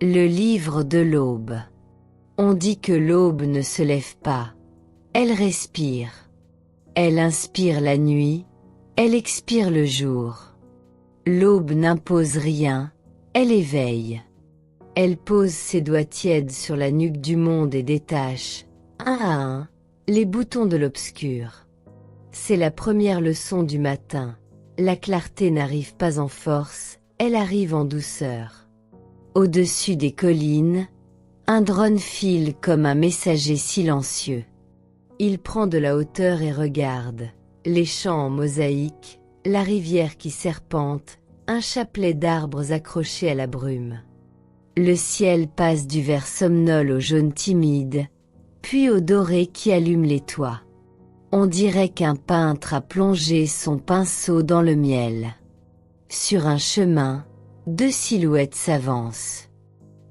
Le livre de l'aube. On dit que l'aube ne se lève pas. Elle respire. Elle inspire la nuit, elle expire le jour. L'aube n'impose rien, elle éveille. Elle pose ses doigts tièdes sur la nuque du monde et détache, un à un, les boutons de l'obscur. C'est la première leçon du matin. La clarté n'arrive pas en force, elle arrive en douceur. Au-dessus des collines, un drone file comme un messager silencieux. Il prend de la hauteur et regarde, les champs en mosaïque, la rivière qui serpente, un chapelet d'arbres accrochés à la brume. Le ciel passe du vert somnol au jaune timide, puis au doré qui allume les toits. On dirait qu'un peintre a plongé son pinceau dans le miel. Sur un chemin, deux silhouettes s'avancent.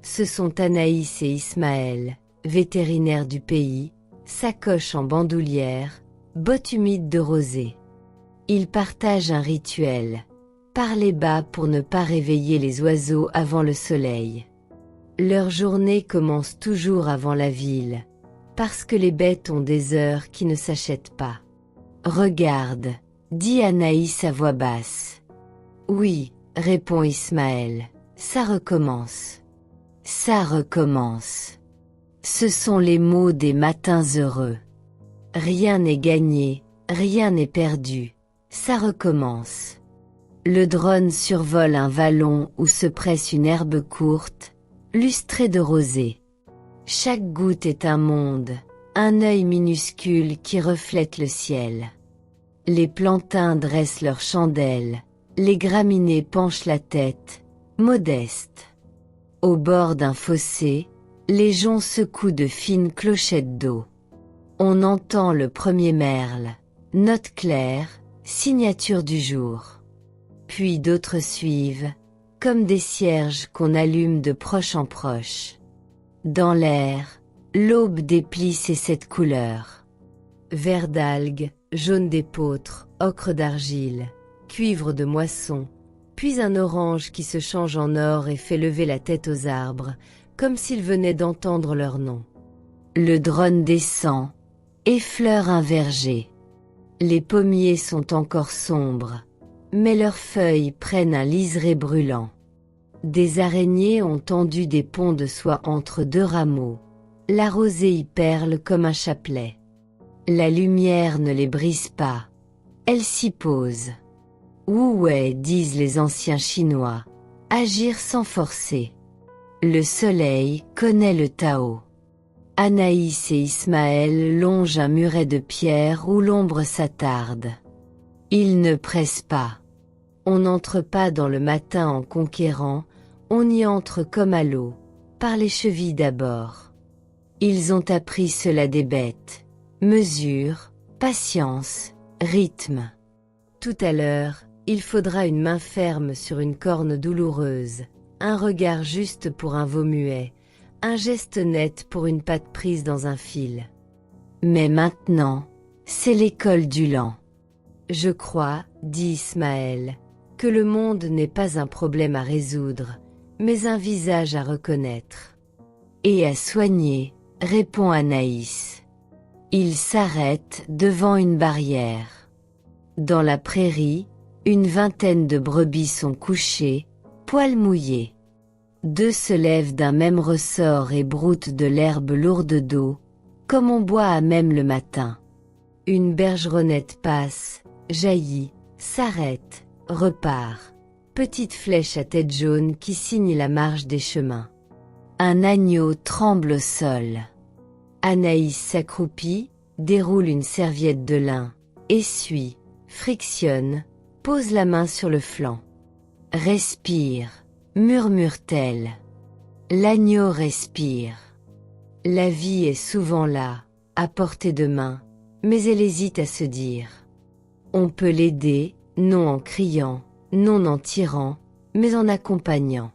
Ce sont Anaïs et Ismaël, vétérinaires du pays, sacoche en bandoulière, bottes humides de rosée. Ils partagent un rituel, parler bas pour ne pas réveiller les oiseaux avant le soleil. Leur journée commence toujours avant la ville, parce que les bêtes ont des heures qui ne s'achètent pas. Regarde, dit Anaïs à voix basse. Oui, répond Ismaël, ça recommence. Ça recommence. Ce sont les mots des matins heureux. Rien n'est gagné, rien n'est perdu, ça recommence. Le drone survole un vallon où se presse une herbe courte, lustrée de rosée. Chaque goutte est un monde, un œil minuscule qui reflète le ciel. Les plantains dressent leurs chandelles, les graminées penchent la tête, modestes. Au bord d'un fossé, les joncs secouent de fines clochettes d'eau. On entend le premier merle, note claire, signature du jour. Puis d'autres suivent, comme des cierges qu'on allume de proche en proche. Dans l'air, l'aube déplie ses 7 couleurs. Vert d'algues, jaune d'épeautre, ocre d'argile, cuivre de moisson, puis un orange qui se change en or et fait lever la tête aux arbres, comme s'ils venaient d'entendre leur nom. Le drone descend, effleure un verger. Les pommiers sont encore sombres, mais leurs feuilles prennent un liseré brûlant. Des araignées ont tendu des ponts de soie entre 2 rameaux. La rosée y perle comme un chapelet. La lumière ne les brise pas. Elle s'y pose. Wu Wei, disent les anciens Chinois, agir sans forcer. Le soleil connaît le Tao. Anaïs et Ismaël longent un muret de pierre où l'ombre s'attarde. Ils ne pressent pas. On n'entre pas dans le matin en conquérant, on y entre comme à l'eau, par les chevilles d'abord. Ils ont appris cela des bêtes. Mesure, patience, rythme. Tout à l'heure, il faudra une main ferme sur une corne douloureuse, un regard juste pour un veau muet, un geste net pour une patte prise dans un fil. Mais maintenant, c'est l'école du lent. Je crois, dit Ismaël, que le monde n'est pas un problème à résoudre, mais un visage à reconnaître. Et à soigner, répond Anaïs. Il s'arrête devant une barrière. Dans la prairie, une vingtaine de brebis sont couchées, poils mouillés. 2 se lèvent d'un même ressort et broutent de l'herbe lourde d'eau, comme on boit à même le matin. Une bergeronnette passe, jaillit, s'arrête, repart. Petite flèche à tête jaune qui signe la marche des chemins. Un agneau tremble au sol. Anaïs s'accroupit, déroule une serviette de lin, essuie, frictionne, pose la main sur le flanc. Respire, murmure-t-elle. L'agneau respire. La vie est souvent là, à portée de main, mais elle hésite à se dire. On peut l'aider, non en criant, non en tirant, mais en accompagnant.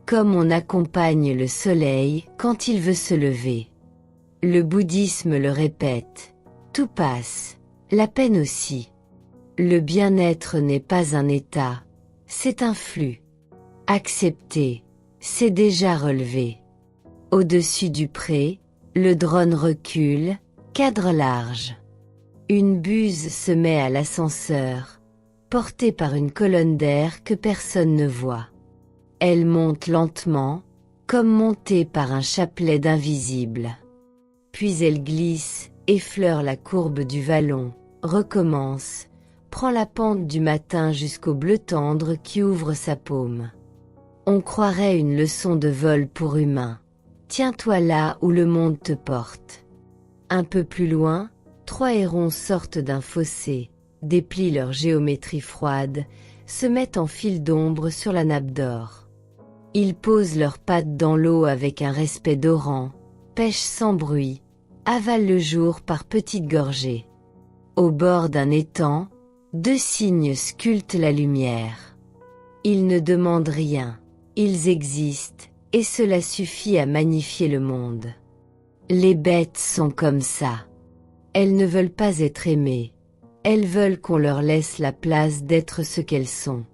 Comme on accompagne le soleil quand il veut se lever. Le bouddhisme le répète, tout passe, la peine aussi. Le bien-être n'est pas un état, c'est un flux. Accepter, c'est déjà relevé. Au-dessus du pré, le drone recule, cadre large. Une buse se met à l'ascenseur, portée par une colonne d'air que personne ne voit. Elle monte lentement, comme montée par un chapelet d'invisible. Puis elle glisse, effleure la courbe du vallon, recommence, prend la pente du matin jusqu'au bleu tendre qui ouvre sa paume. On croirait une leçon de vol pour humains. Tiens-toi là où le monde te porte. Un peu plus loin, 3 hérons sortent d'un fossé, déplient leur géométrie froide, se mettent en fil d'ombre sur la nappe d'or. Ils posent leurs pattes dans l'eau avec un respect dorant, pêchent sans bruit, avalent le jour par petites gorgées. Au bord d'un étang, 2 cygnes sculptent la lumière. Ils ne demandent rien, ils existent, et cela suffit à magnifier le monde. Les bêtes sont comme ça. Elles ne veulent pas être aimées. Elles veulent qu'on leur laisse la place d'être ce qu'elles sont.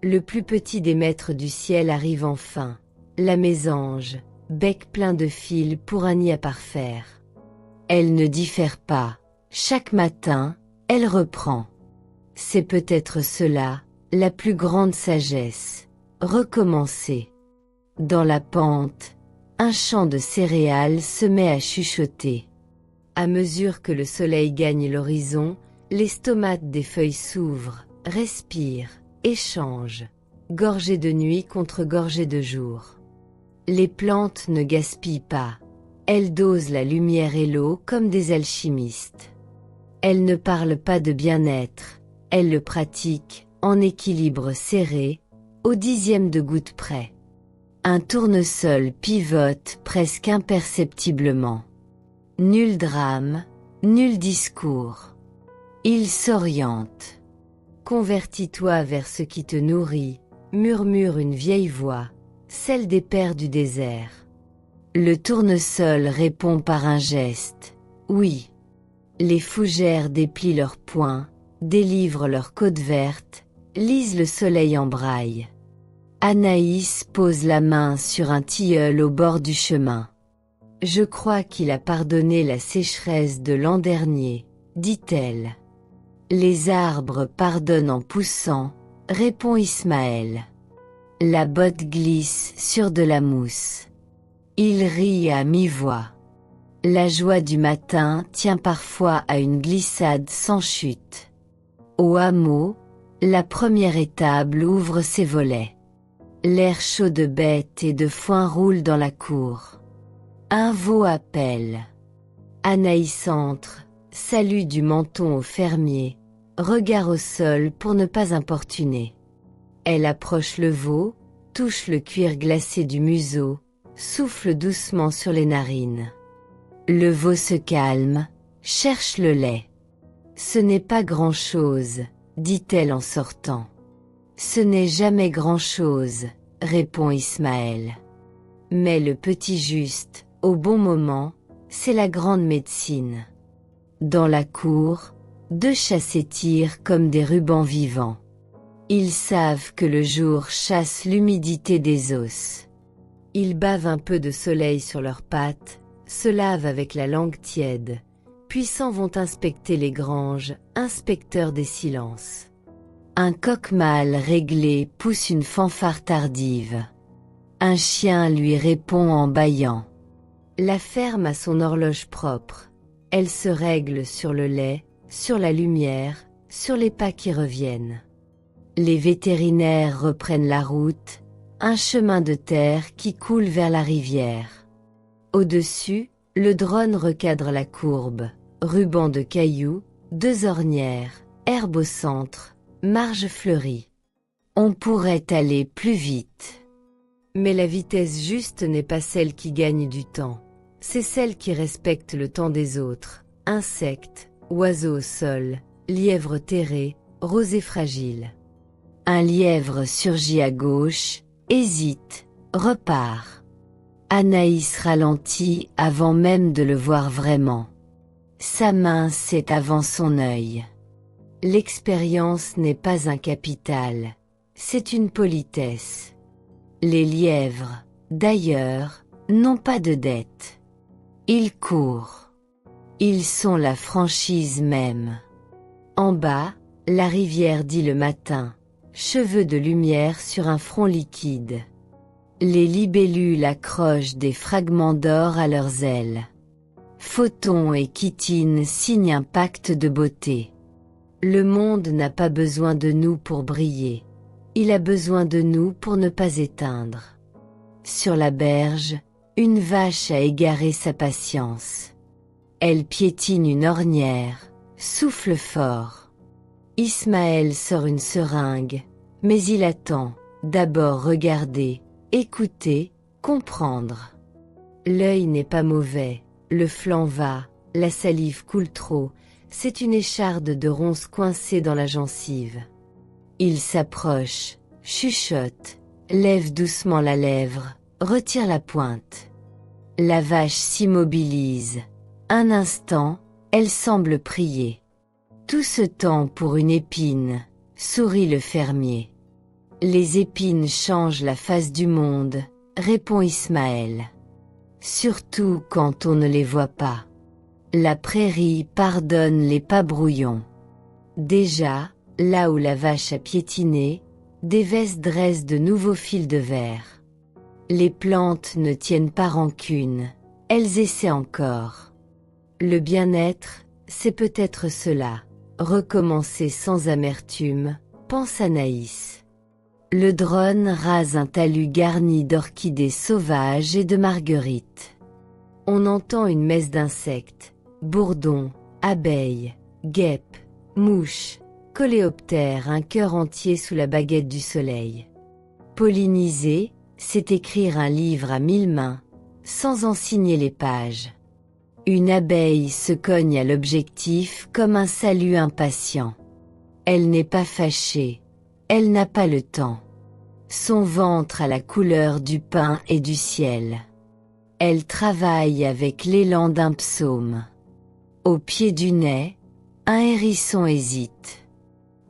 Le plus petit des maîtres du ciel arrive enfin, la mésange, bec plein de fils pour un nid à parfaire. Elle ne diffère pas. Chaque matin, elle reprend. C'est peut-être cela, la plus grande sagesse. Recommencer. Dans la pente, un champ de céréales se met à chuchoter. À mesure que le soleil gagne l'horizon, les stomates des feuilles s'ouvrent, respirent, échangent, gorgées de nuit contre gorgées de jour. Les plantes ne gaspillent pas. Elles dosent la lumière et l'eau comme des alchimistes. Elles ne parlent pas de bien-être, elles le pratiquent, en équilibre serré, au 10e de goutte près. Un tournesol pivote presque imperceptiblement. Nul drame, nul discours. Il s'oriente. Convertis-toi vers ce qui te nourrit, murmure une vieille voix, celle des pères du désert. Le tournesol répond par un geste, oui. Les fougères déplient leurs poings, délivrent leurs côtes vertes, lisent le soleil en braille. Anaïs pose la main sur un tilleul au bord du chemin. Je crois qu'il a pardonné la sécheresse de l'an dernier, dit-elle. Les arbres pardonnent en poussant, répond Ismaël. La botte glisse sur de la mousse. Il rit à mi-voix. La joie du matin tient parfois à une glissade sans chute. Au hameau, la première étable ouvre ses volets. L'air chaud de bête et de foin roule dans la cour. Un veau appelle. Anaïs entre, salut du menton au fermier, regard au sol pour ne pas importuner. Elle approche le veau, touche le cuir glacé du museau, souffle doucement sur les narines. Le veau se calme, cherche le lait. Ce n'est pas grand-chose, dit-elle en sortant. Ce n'est jamais grand-chose, répond Ismaël. Mais le petit juste, au bon moment, c'est la grande médecine. Dans la cour, 2 chats s'étirent comme des rubans vivants. Ils savent que le jour chasse l'humidité des os. Ils bavent un peu de soleil sur leurs pattes, se lavent avec la langue tiède, puis s'en vont inspecter les granges, inspecteurs des silences. Un coq mâle réglé pousse une fanfare tardive. Un chien lui répond en bâillant. La ferme a son horloge propre. Elle se règle sur le lait, sur la lumière, sur les pas qui reviennent. Les vétérinaires reprennent la route, un chemin de terre qui coule vers la rivière. Au-dessus, le drone recadre la courbe, ruban de cailloux, 2 ornières, herbe au centre, marge fleurie. On pourrait aller plus vite. Mais la vitesse juste n'est pas celle qui gagne du temps. C'est celle qui respecte le temps des autres. Insectes, oiseaux au sol, lièvres terrés, rosée fragile. Un lièvre surgit à gauche, hésite, repart. Anaïs ralentit avant même de le voir vraiment. Sa main c'est avant son œil. L'expérience n'est pas un capital, c'est une politesse. Les lièvres, d'ailleurs, n'ont pas de dette. Ils courent. Ils sont la franchise même. En bas, la rivière dit le matin, cheveux de lumière sur un front liquide. Les libellules accrochent des fragments d'or à leurs ailes. Photon et chitine signent un pacte de beauté. Le monde n'a pas besoin de nous pour briller. Il a besoin de nous pour ne pas éteindre. Sur la berge, une vache a égaré sa patience. Elle piétine une ornière, souffle fort. Ismaël sort une seringue, mais il attend, d'abord regarder, écouter, comprendre. L'œil n'est pas mauvais, le flanc va, la salive coule trop, c'est une écharde de ronces coincée dans la gencive. Il s'approche, chuchote, lève doucement la lèvre, retire la pointe. La vache s'immobilise. Un instant, elle semble prier. Tout ce temps pour une épine, sourit le fermier. Les épines changent la face du monde, répond Ismaël. Surtout quand on ne les voit pas. La prairie pardonne les pas brouillons. Déjà, là où la vache a piétiné, des vesses dressent de nouveaux fils de verre. Les plantes ne tiennent pas rancune, elles essaient encore. Le bien-être, c'est peut-être cela, recommencer sans amertume, pense Anaïs. Le drone rase un talus garni d'orchidées sauvages et de marguerites. On entend une messe d'insectes, bourdons, abeilles, guêpes, mouches, coléoptères, un cœur entier sous la baguette du soleil. Polliniser, c'est écrire un livre à 1000 mains, sans en signer les pages. Une abeille se cogne à l'objectif comme un salut impatient. Elle n'est pas fâchée, elle n'a pas le temps. Son ventre a la couleur du pain et du ciel. Elle travaille avec l'élan d'un psaume. Au pied du nez, un hérisson hésite.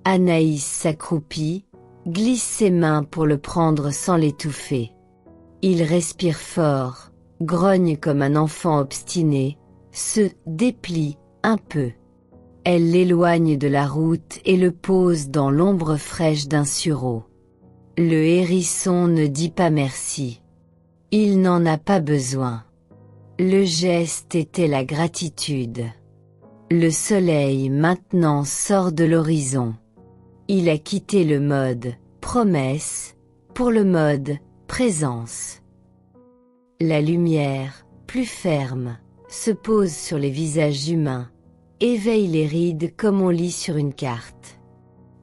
Anaïs s'accroupit, glisse ses mains pour le prendre sans l'étouffer. Il respire fort, grogne comme un enfant obstiné, se déplie un peu. Elle l'éloigne de la route et le pose dans l'ombre fraîche d'un sureau. Le hérisson ne dit pas merci. Il n'en a pas besoin. Le geste était la gratitude. Le soleil maintenant sort de l'horizon. Il a quitté le mode promesse pour le mode présence. La lumière, plus ferme, se pose sur les visages humains, éveille les rides comme on lit sur une carte.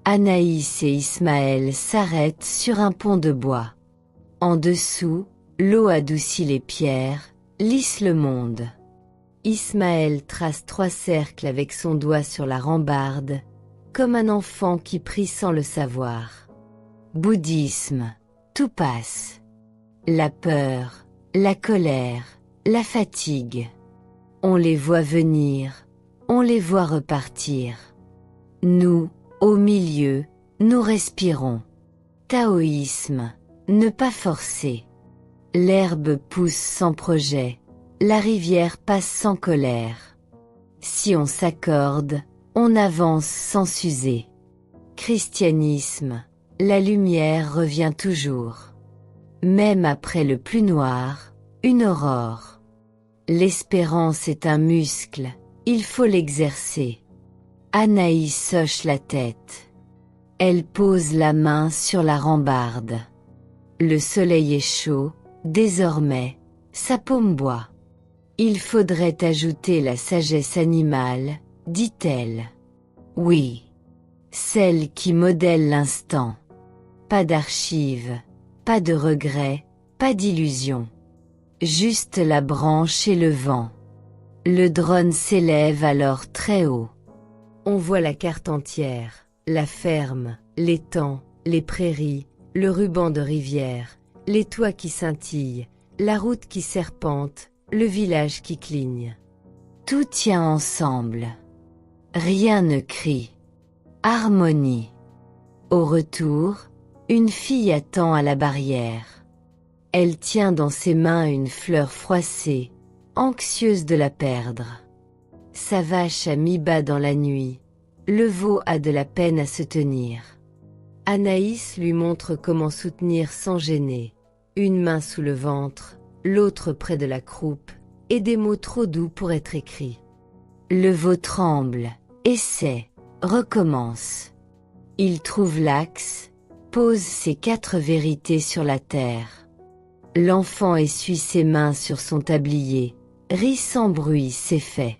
Anaïs et Ismaël s'arrêtent sur un pont de bois. En dessous, l'eau adoucit les pierres, lisse le monde. Ismaël trace 3 cercles avec son doigt sur la rambarde, comme un enfant qui prie sans le savoir. Bouddhisme, tout passe. La peur, la colère, la fatigue. On les voit venir, on les voit repartir. Nous, au milieu, nous respirons. Taoïsme, ne pas forcer. L'herbe pousse sans projet, la rivière passe sans colère. Si on s'accorde, on avance sans s'user. Christianisme, la lumière revient toujours. Même après le plus noir, une aurore. L'espérance est un muscle, il faut l'exercer. Anaïs hoche la tête. Elle pose la main sur la rambarde. Le soleil est chaud, désormais, sa paume boit. Il faudrait ajouter la sagesse animale, dit-elle. Oui. Celle qui modèle l'instant. Pas d'archives, pas de regrets, pas d'illusions. Juste la branche et le vent. Le drone s'élève alors très haut. On voit la carte entière, la ferme, l'étang, les prairies, le ruban de rivière, les toits qui scintillent, la route qui serpente, le village qui cligne. Tout tient ensemble. Rien ne crie. Harmonie. Au retour, une fille attend à la barrière. Elle tient dans ses mains une fleur froissée, anxieuse de la perdre. Sa vache a mis bas dans la nuit, le veau a de la peine à se tenir. Anaïs lui montre comment soutenir sans gêner, une main sous le ventre, l'autre près de la croupe, et des mots trop doux pour être écrits. Le veau tremble, essaie, recommence. Il trouve l'axe, pose ses 4 vérités sur la terre. L'enfant essuie ses mains sur son tablier, rit sans bruit, c'est fait.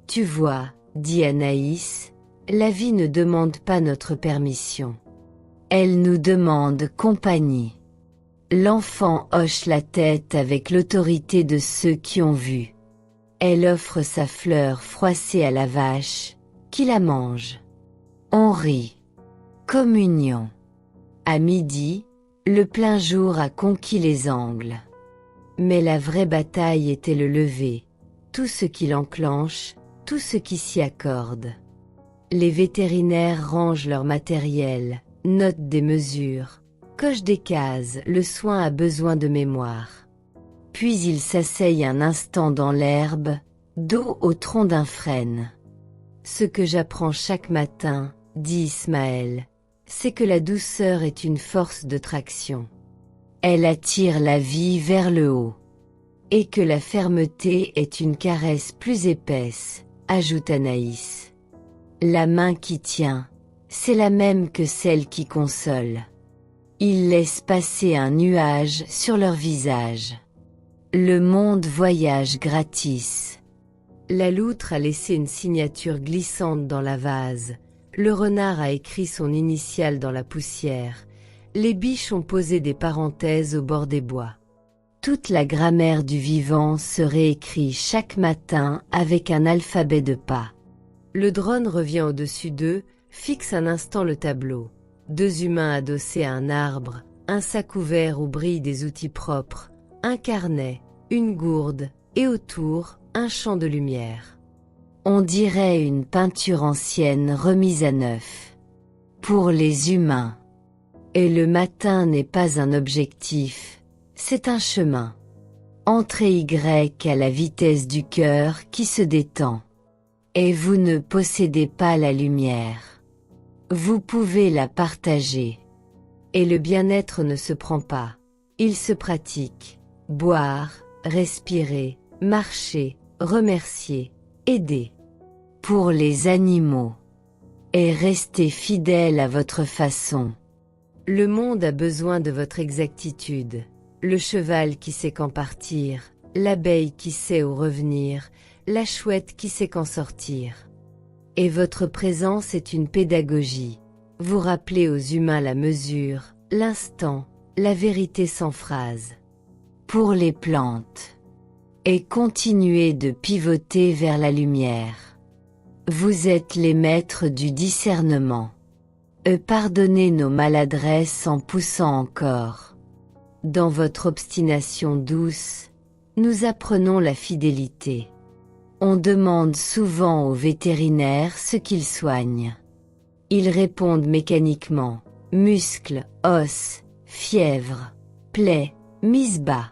Tu vois, dit Anaïs, la vie ne demande pas notre permission. Elle nous demande compagnie. L'enfant hoche la tête avec l'autorité de ceux qui ont vu. Elle offre sa fleur froissée à la vache, qui la mange. On rit. Communion. À midi, le plein jour a conquis les angles. Mais la vraie bataille était le lever, tout ce qui l'enclenche, tout ce qui s'y accorde. Les vétérinaires rangent leur matériel, notent des mesures, cochent des cases, le soin a besoin de mémoire. Puis ils s'asseyent un instant dans l'herbe, dos au tronc d'un frêne. Ce que j'apprends chaque matin, dit Ismaël, c'est que la douceur est une force de traction. Elle attire la vie vers le haut. Et que la fermeté est une caresse plus épaisse, ajoute Anaïs. La main qui tient, c'est la même que celle qui console. Ils laissent passer un nuage sur leur visage. Le monde voyage gratis. La loutre a laissé une signature glissante dans la vase. Le renard a écrit son initiale dans la poussière. Les biches ont posé des parenthèses au bord des bois. Toute la grammaire du vivant se réécrit chaque matin avec un alphabet de pas. Le drone revient au-dessus d'eux, fixe un instant le tableau. 2 humains adossés à un arbre, un sac ouvert où brillent des outils propres, un carnet, une gourde, et autour, un champ de lumière. On dirait une peinture ancienne remise à neuf. Pour les humains. Et le matin n'est pas un objectif, c'est un chemin. Entrez Y à la vitesse du cœur qui se détend. Et vous ne possédez pas la lumière. Vous pouvez la partager. Et le bien-être ne se prend pas, il se pratique. Boire, respirer, marcher, remercier, aider. Pour les animaux. Et restez fidèle à votre façon. Le monde a besoin de votre exactitude. Le cheval qui sait quand partir, l'abeille qui sait où revenir, la chouette qui sait quand sortir. Et votre présence est une pédagogie. Vous rappelez aux humains la mesure, l'instant, la vérité sans phrase. Pour les plantes. Et continuez de pivoter vers la lumière. Vous êtes les maîtres du discernement. Pardonnez nos maladresses en poussant encore. Dans votre obstination douce, nous apprenons la fidélité. On demande souvent aux vétérinaires ce qu'ils soignent. Ils répondent mécaniquement, muscles, os, fièvre, plaies, mise bas.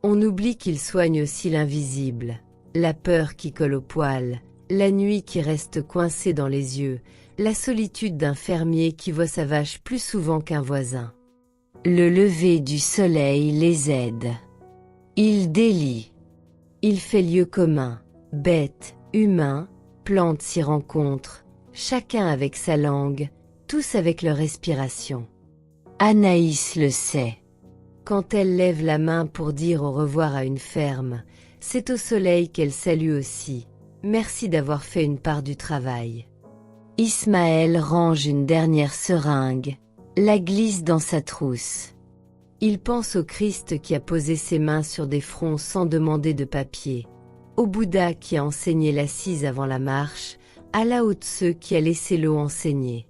On oublie qu'ils soignent aussi l'invisible, la peur qui colle au poil, la nuit qui reste coincée dans les yeux, la solitude d'un fermier qui voit sa vache plus souvent qu'un voisin. Le lever du soleil les aide. Il délie. Il fait lieu commun, bêtes, humains, plantes s'y rencontrent, chacun avec sa langue, tous avec leur respiration. Anaïs le sait. Quand elle lève la main pour dire au revoir à une ferme, c'est au soleil qu'elle salue aussi. Merci d'avoir fait une part du travail. Ismaël range une dernière seringue, la glisse dans sa trousse. Il pense au Christ qui a posé ses mains sur des fronts sans demander de papier, au Bouddha qui a enseigné l'assise avant la marche, à la haute ceux qui a laissé l'eau enseigner.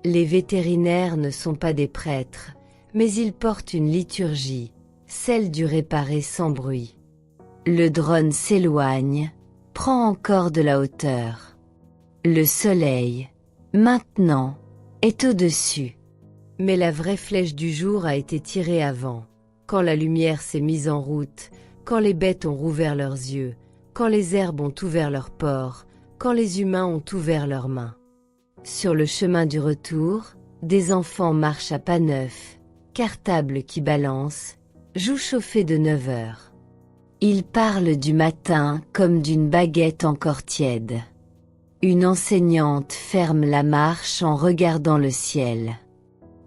Les vétérinaires ne sont pas des prêtres, mais ils portent une liturgie, celle du réparé sans bruit. Le drone s'éloigne, prend encore de la hauteur. Le soleil, maintenant, est au-dessus. Mais la vraie flèche du jour a été tirée avant. quand la lumière s'est mise en route, quand les bêtes ont rouvert leurs yeux, quand les herbes ont ouvert leurs pores, quand les humains ont ouvert leurs mains. Sur le chemin du retour, des enfants marchent à pas neufs, cartables qui balancent, joues chauffées de 9 heures. Ils parlent du matin comme d'une baguette encore tiède. Une enseignante ferme la marche en regardant le ciel.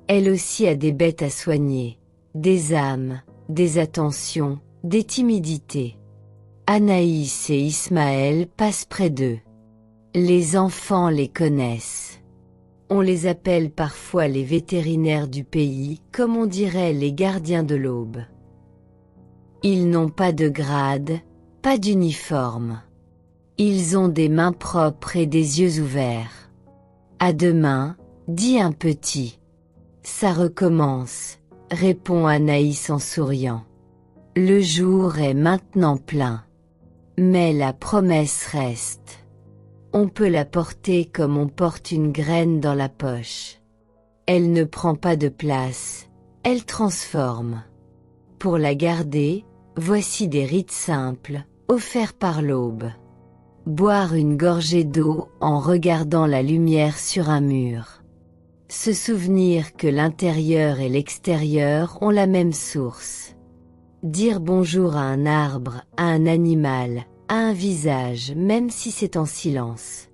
Elle aussi a des bêtes à soigner, des âmes, des attentions, des timidités. Anaïs et Ismaël passent près d'eux. Les enfants les connaissent. On les appelle parfois les vétérinaires du pays, comme on dirait les gardiens de l'aube. Ils n'ont pas de grade, pas d'uniforme. Ils ont des mains propres et des yeux ouverts. À demain, dit un petit. Ça recommence, répond Anaïs en souriant. Le jour est maintenant plein. Mais la promesse reste. On peut la porter comme on porte une graine dans la poche. Elle ne prend pas de place, elle transforme. Pour la garder, voici des rites simples, offerts par l'aube. Boire une gorgée d'eau en regardant la lumière sur un mur. Se souvenir que l'intérieur et l'extérieur ont la même source. Dire bonjour à un arbre, à un animal, à un visage, même si c'est en silence.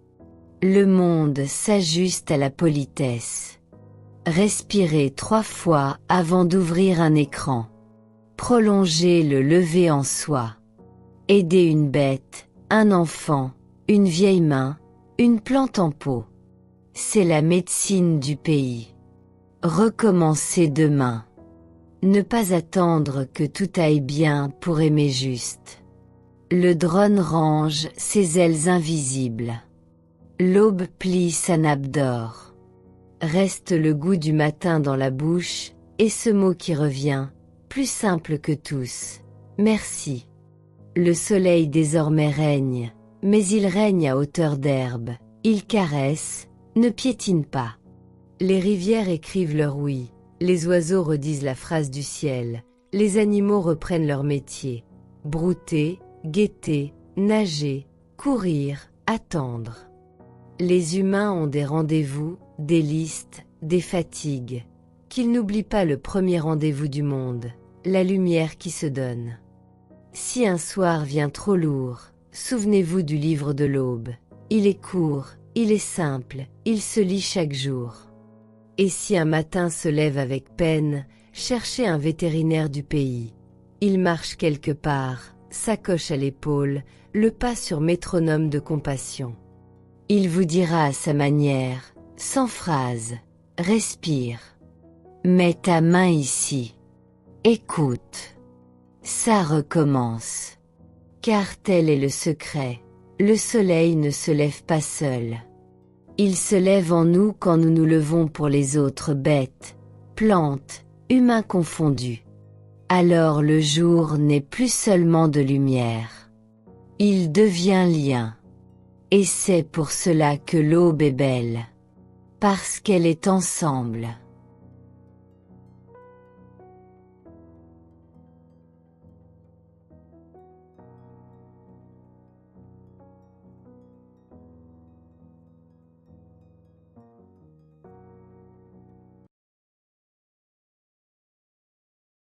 Le monde s'ajuste à la politesse. Respirer 3 fois avant d'ouvrir un écran. Prolonger le lever en soi. Aider une bête, un enfant, une vieille main, une plante en pot. C'est la médecine du pays. Recommencer demain. Ne pas attendre que tout aille bien pour aimer juste. Le drone range ses ailes invisibles. L'aube plie sa nappe d'or. Reste le goût du matin dans la bouche, et ce mot qui revient, plus simple que tous. Merci. Le soleil désormais règne, mais il règne à hauteur d'herbe. Il caresse, ne piétine pas. Les rivières écrivent leur oui. Les oiseaux redisent la phrase du ciel, les animaux reprennent leur métier. Brouter, guetter, nager, courir, attendre. Les humains ont des rendez-vous, des listes, des fatigues. Qu'ils n'oublient pas le premier rendez-vous du monde, la lumière qui se donne. Si un soir vient trop lourd, souvenez-vous du livre de l'aube. Il est court, il est simple, il se lit chaque jour. Et si un matin se lève avec peine, cherchez un vétérinaire du pays. Il marche quelque part, sacoche à l'épaule, le pas sur métronome de compassion. Il vous dira à sa manière, sans phrase, respire. Mets ta main ici. Écoute. Ça recommence. Car tel est le secret, le soleil ne se lève pas seul. Il se lève en nous quand nous nous levons pour les autres bêtes, plantes, humains confondus. Alors le jour n'est plus seulement de lumière. Il devient lien. Et c'est pour cela que l'aube est belle. Parce qu'elle est ensemble.